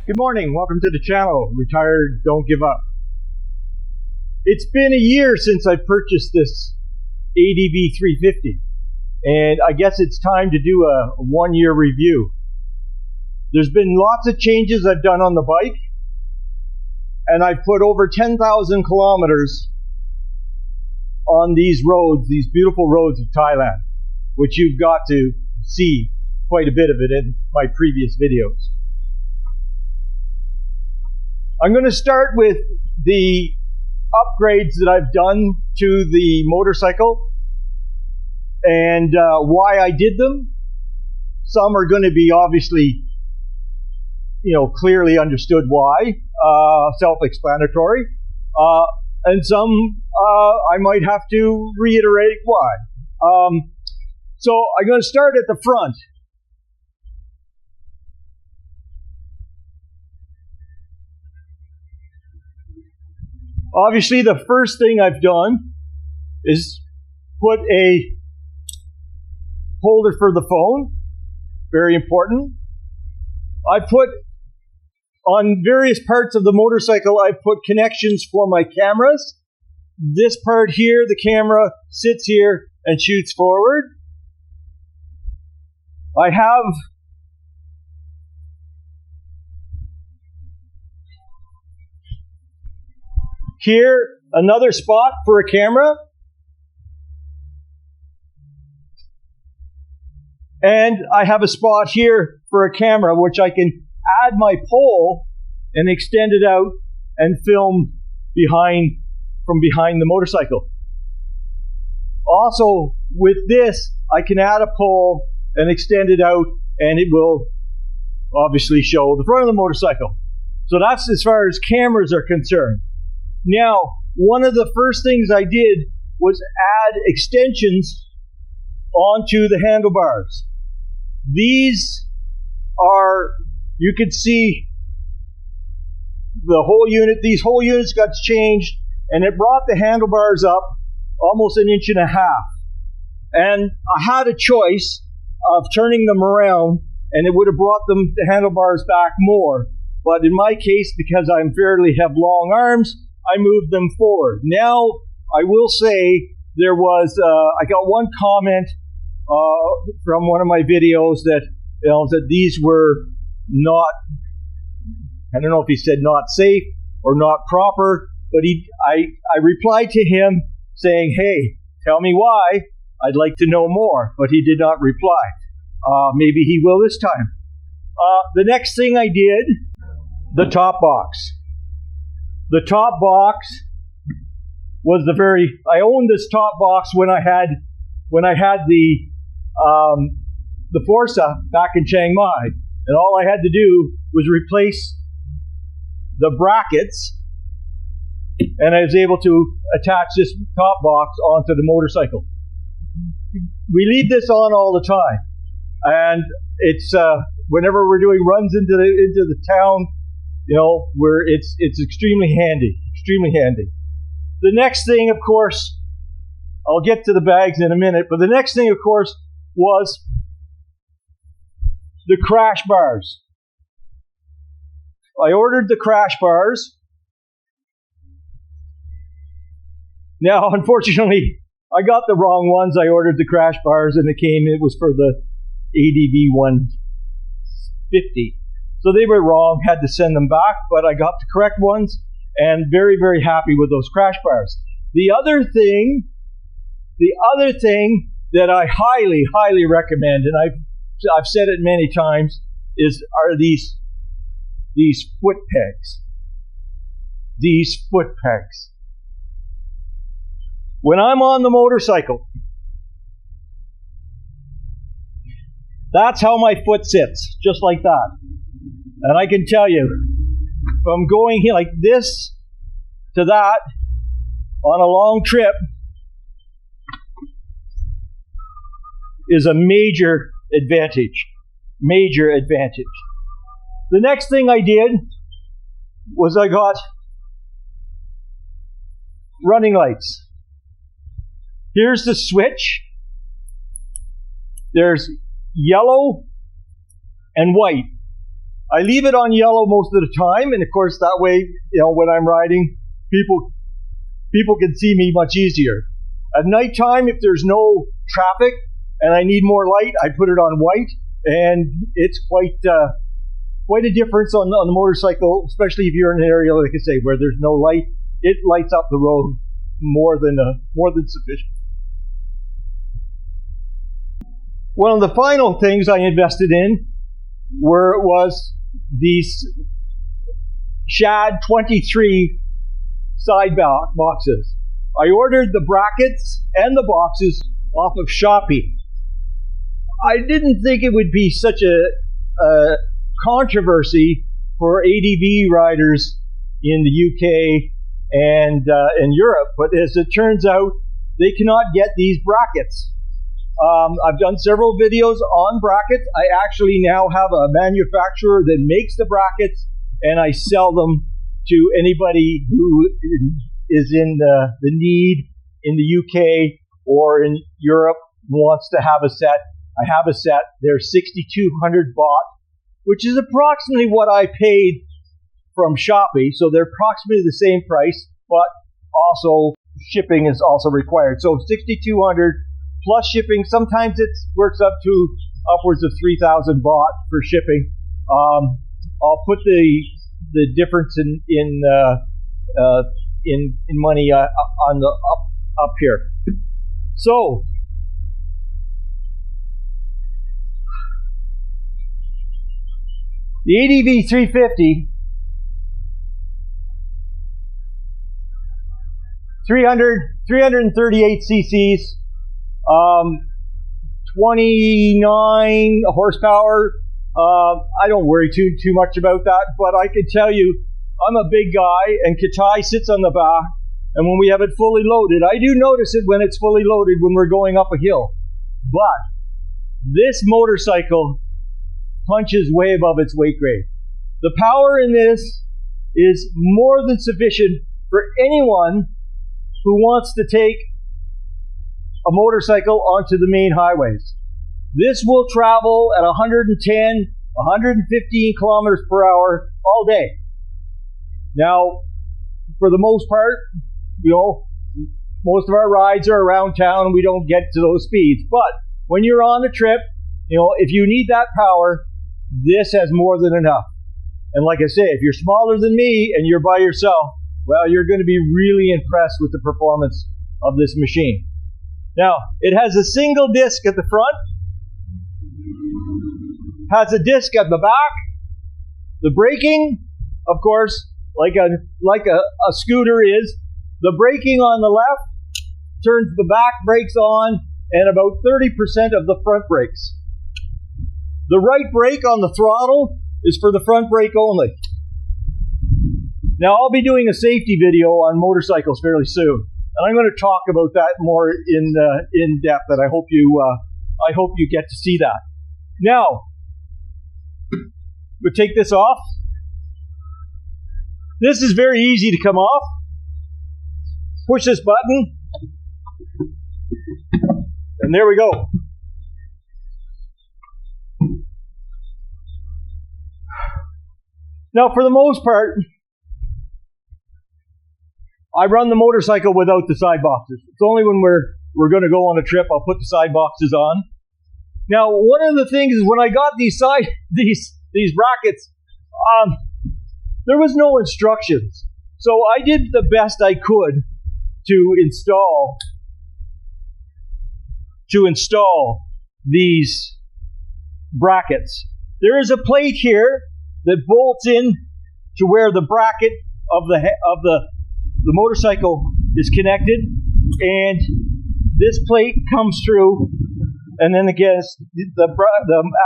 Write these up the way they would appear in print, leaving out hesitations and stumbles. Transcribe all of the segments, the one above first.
Good morning, welcome to the channel, Retired Don't Give Up. It's been a year since I purchased this ADV 350, and I guess it's time to do a 1-year review. There's been lots of changes I've done on the bike, and I've put over 10,000 kilometers on these roads, these beautiful roads of Thailand, which you've got to see quite a bit of it in my previous videos. I'm going to start with the upgrades that I've done to the motorcycle and why I did them. Some are going to be obviously, clearly understood why, self-explanatory, and some I might have to reiterate why. So I'm going to start at the front. Obviously, the first thing I've done is put a holder for the phone. Very important. I put on various parts of the motorcycle, I put connections for my cameras. This part here, the camera sits here and shoots forward. I have here another spot for a camera, and I have a spot here for a camera which I can add my pole and extend it out and film from behind the motorcycle. Also with this I can add a pole and extend it out, and it will obviously show the front of the motorcycle. So that's as far as cameras are concerned. Now, one of the first things I did was add extensions onto the handlebars. These are, you can see the whole unit, these whole units got changed, and it brought the handlebars up almost 1.5 inches. And I had a choice of turning them around, and it would have brought the handlebars back more. But in my case, because I have long arms, I moved them forward. Now, I will say there was, I got one comment from one of my videos that, that these were not, I don't know if he said not safe or not proper, but I replied to him saying, hey, tell me why, I'd like to know more, but he did not reply. Maybe he will this time. The next thing I did, the top box. The top box was I owned this top box when I had the Forza back in Chiang Mai, and all I had to do was replace the brackets, and I was able to attach this top box onto the motorcycle. We leave this on all the time, and it's whenever we're doing runs into the town, it's extremely handy. The next thing, of course, I'll get to the bags in a minute, but the next thing, of course, was the crash bars. I ordered the crash bars. Now, unfortunately, I got the wrong ones. I ordered the crash bars, and it was for the ADV 150. So they were wrong, had to send them back, but I got the correct ones, and very, very happy with those crash bars. The other thing that I highly, highly recommend, and I've said it many times, are these foot pegs. These foot pegs. When I'm on the motorcycle, that's how my foot sits, just like that. And I can tell you, from going here like this to that on a long trip is a major advantage. Major advantage. The next thing I did was I got running lights. Here's the switch. There's yellow and white. I leave it on yellow most of the time, and of course that way, when I'm riding, people can see me much easier. At nighttime, if there's no traffic and I need more light, I put it on white, and it's quite a difference on the motorcycle, especially if you're in an area, like I say, where there's no light. It lights up the road more than sufficient. One of the final things I invested in was these Shad 23 side boxes. I ordered the brackets and the boxes off of Shopee. I didn't think it would be such a controversy for ADV riders in the UK and in Europe, but as it turns out, they cannot get these brackets. I've done several videos on brackets. I actually now have a manufacturer that makes the brackets, and I sell them to anybody who is in the need in the UK or in Europe wants to have a set. I have a set. They're 6,200 baht, which is approximately what I paid from Shopee. So they're approximately the same price, but also shipping is also required. So 6,200 plus shipping. Sometimes it works up to upwards of 3,000 baht for shipping. I'll put the difference in money on the up here. So the ADV 350, 338 cc's, 29 horsepower. I don't worry too much about that, but I can tell you, I'm a big guy, and Katai sits on the back, and when we have it fully loaded, I do notice it when it's fully loaded when we're going up a hill. But this motorcycle punches way above its weight grade. The power in this is more than sufficient for anyone who wants to take a motorcycle onto the main highways. This will travel at 110, 115 kilometers per hour all day. Now, for the most part, most of our rides are around town and we don't get to those speeds. But when you're on a trip, if you need that power, this has more than enough. And like I say, if you're smaller than me and you're by yourself, well, you're going to be really impressed with the performance of this machine. Now, it has a single disc at the front, has a disc at the back. The braking, of course, like a scooter is, the braking on the left turns the back brakes on and about 30% of the front brakes. The right brake on the throttle is for the front brake only. Now, I'll be doing a safety video on motorcycles fairly soon, and I'm going to talk about that more in depth, and I hope you get to see that. Now, we'll take this off. This is very easy to come off. Push this button, and there we go. Now, for the most part, I run the motorcycle without the side boxes. It's only when we're going to go on a trip I'll put the side boxes on. Now, one of the things is when I got these brackets, there was no instructions. So I did the best I could to install these brackets. There is a plate here that bolts in to where the bracket of the motorcycle is connected, and this plate comes through, and then again the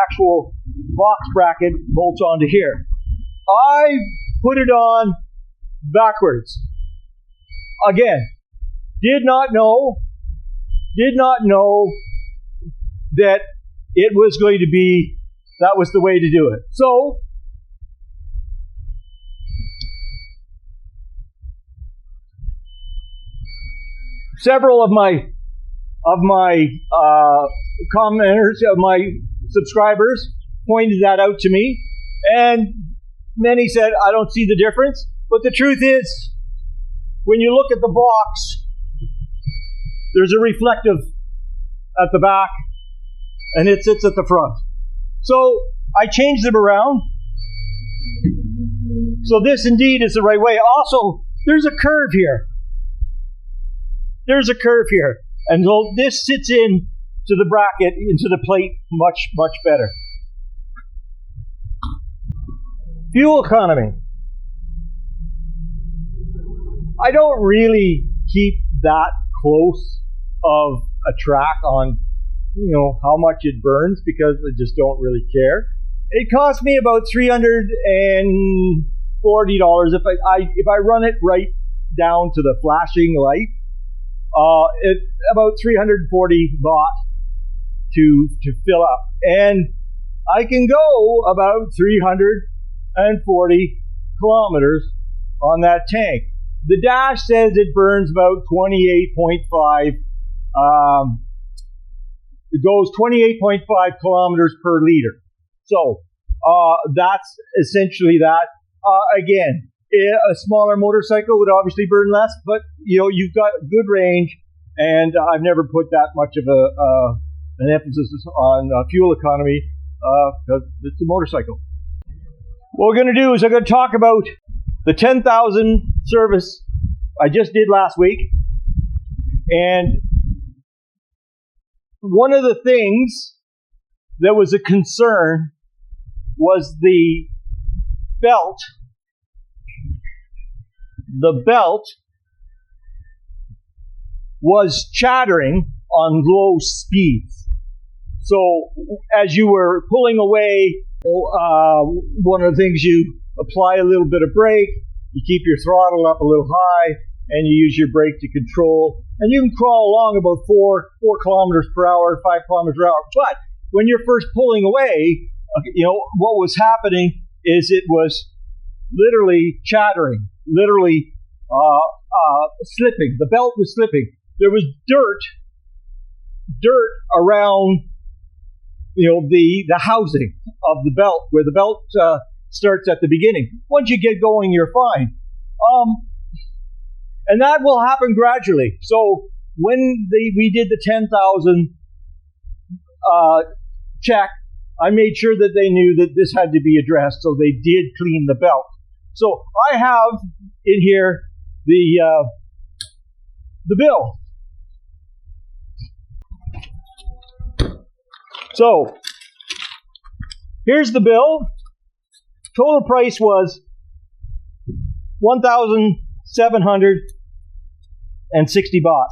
actual box bracket bolts onto here. I put it on backwards. Again, did not know that it was going to be, that was the way to do it. So, several of my commenters, of my subscribers, pointed that out to me, And many said, I don't see the difference. But the truth is, when you look at the box, there's a reflective at the back, and it sits at the front. So I changed them around. So this indeed is the right way. Also, there's a curve here. There's a curve here. And so this sits in to the bracket, into the plate, much, much better. Fuel economy. I don't really keep that close of a track on, how much it burns, because I just don't really care. It cost me about $340 if I run it right down to the flashing light. It's about 340 baht to fill up, and I can go about 340 kilometers on that tank. The dash says it burns about 28.5. It goes 28.5 kilometers per liter. So that's essentially that. Again, a smaller motorcycle would obviously burn less, but you've got good range, and I've never put that much of an emphasis on fuel economy because it's a motorcycle. What we're going to do is I'm going to talk about the 10,000 service I just did last week, and one of the things that was a concern was the belt. The belt was chattering on low speeds. So as you were pulling away, one of the things, you apply a little bit of brake, you keep your throttle up a little high, and you use your brake to control. And you can crawl along about 4 kilometers per hour, 5 kilometers per hour. But when you're first pulling away, what was happening is it was literally chattering, literally slipping. The belt was slipping. There was dirt around, the housing of the belt, where the belt starts at the beginning. Once you get going, you're fine. And that will happen gradually. So when we did the 10,000 check, I made sure that they knew that this had to be addressed, so they did clean the belt. So I have in here the bill. So here's the bill. Total price was 1,760 baht,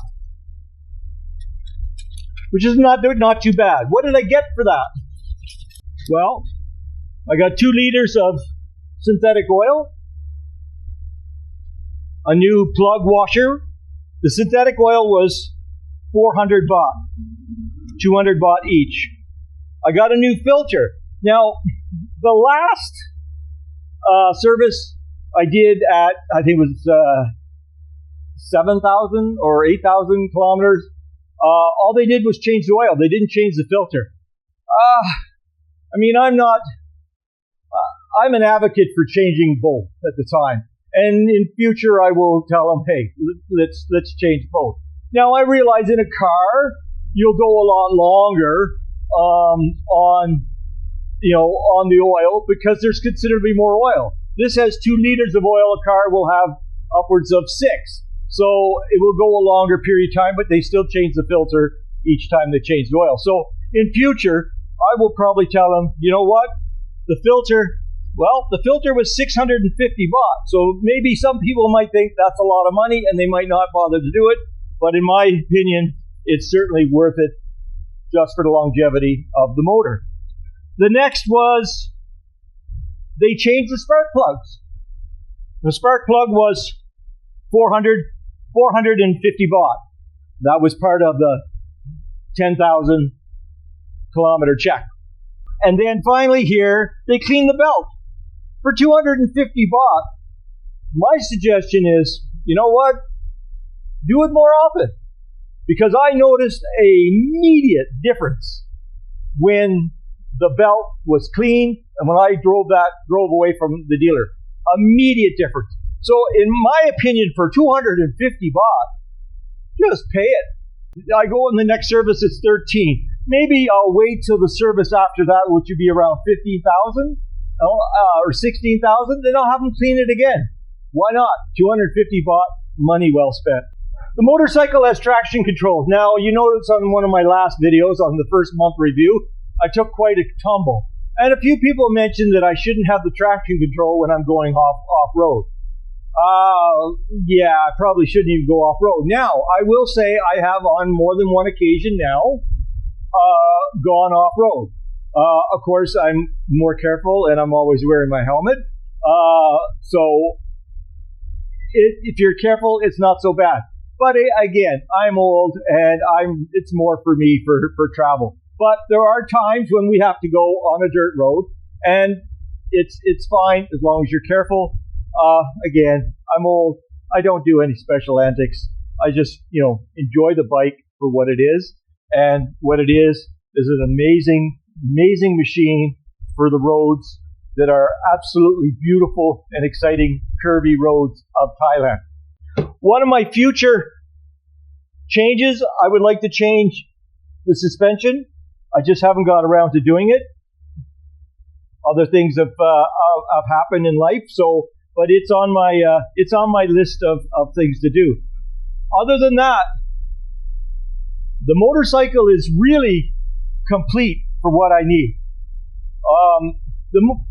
which is not too bad. What did I get for that? Well, I got 2 liters of synthetic oil, a new plug washer. The synthetic oil was 400 baht, 200 baht each. I got a new filter. Now, the last service I did at, I think it was 7,000 or 8,000 kilometers, all they did was change the oil. They didn't change the filter. I'm an advocate for changing both at the time. And in future, I will tell them, hey, let's change both. Now, I realize in a car, you'll go a lot longer on the oil, because there's considerably more oil. This has 2 liters of oil. A car will have upwards of 6. So it will go a longer period of time, but they still change the filter each time they change the oil. So in future, I will probably tell them, you know what? The filter was 650 baht. So maybe some people might think that's a lot of money and they might not bother to do it. But in my opinion, it's certainly worth it just for the longevity of the motor. The next was, they changed the spark plugs. The spark plug was 450 baht. That was part of the 10,000 kilometer check. And then finally here, they cleaned the belt for 250 baht. My suggestion is, you know what? Do it more often. Because I noticed an immediate difference when the belt was clean, and when I drove away from the dealer, immediate difference. So in my opinion, for 250 baht, just pay it. I go in the next service, it's 13. Maybe I'll wait till the service after that, which would be around 15,000 or 16,000, then I'll have them clean it again. Why not? 250 baht, money well spent. The motorcycle has traction control. Now, you notice on one of my last videos on the first month review, I took quite a tumble. And a few people mentioned that I shouldn't have the traction control when I'm going off-road. Yeah, I probably shouldn't even go off-road. Now, I will say I have on more than one occasion now gone off-road. Of course, I'm more careful and I'm always wearing my helmet. So if you're careful, it's not so bad. But again, I'm old and it's more for me for travel. But there are times when we have to go on a dirt road, and it's fine as long as you're careful. Again, I'm old. I don't do any special antics. I just, enjoy the bike for what it is. And what it is an amazing, amazing machine for the roads that are absolutely beautiful and exciting curvy roads of Thailand. One of my future changes, I would like to change the suspension. I just haven't got around to doing it. Other things have happened in life, but it's on my list of things to do. Other than that, the motorcycle is really complete for what I need.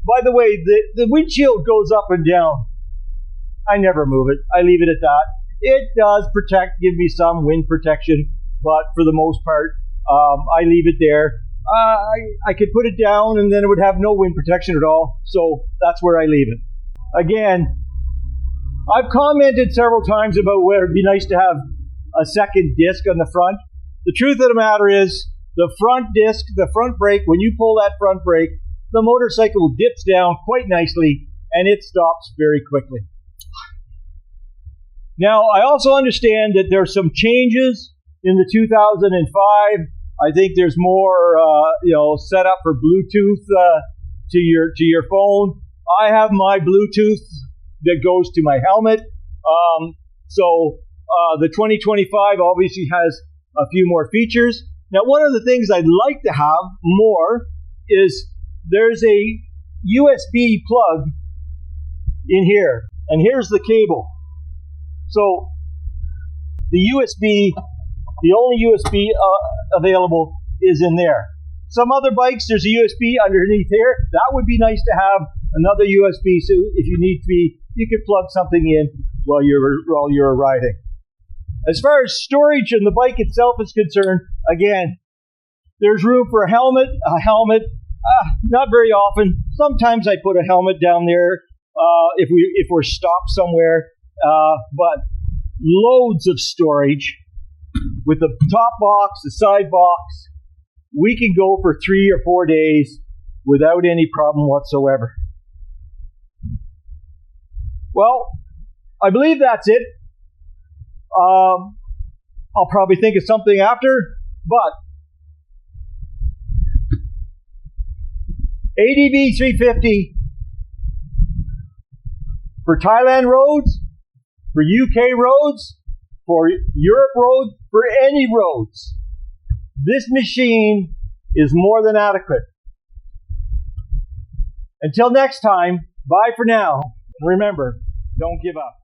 By the way, the windshield goes up and down. I never move it. I leave it at that. It does give me some wind protection, but for the most part, I leave it there. I could put it down and then it would have no wind protection at all, so that's where I leave it. Again, I've commented several times about where it'd be nice to have a second disc on the front. The truth of the matter is, the front disc, the front brake, when you pull that front brake, the motorcycle dips down quite nicely and it stops very quickly. Now, I also understand that there's some changes in the 2005. I think there's more, set up for Bluetooth to your phone. I have my Bluetooth that goes to my helmet. The 2025 obviously has a few more features. Now, one of the things I'd like to have more is there's a USB plug in here, and here's the cable. So the only USB available is in there. Some other bikes, there's a USB underneath here. That would be nice to have another USB, so if you need to you could plug something in while you're riding. As far as storage and the bike itself is concerned, again, there's room for a helmet. Not very often. Sometimes I put a helmet down there if we're stopped somewhere. But loads of storage with the top box, the side box. We can go for 3 or 4 days without any problem whatsoever. Well, I believe that's it. I'll probably think of something after, but ADV 350 for Thailand roads, for UK roads, for Europe roads, for any roads. This machine is more than adequate. Until next time, bye for now. And remember, don't give up.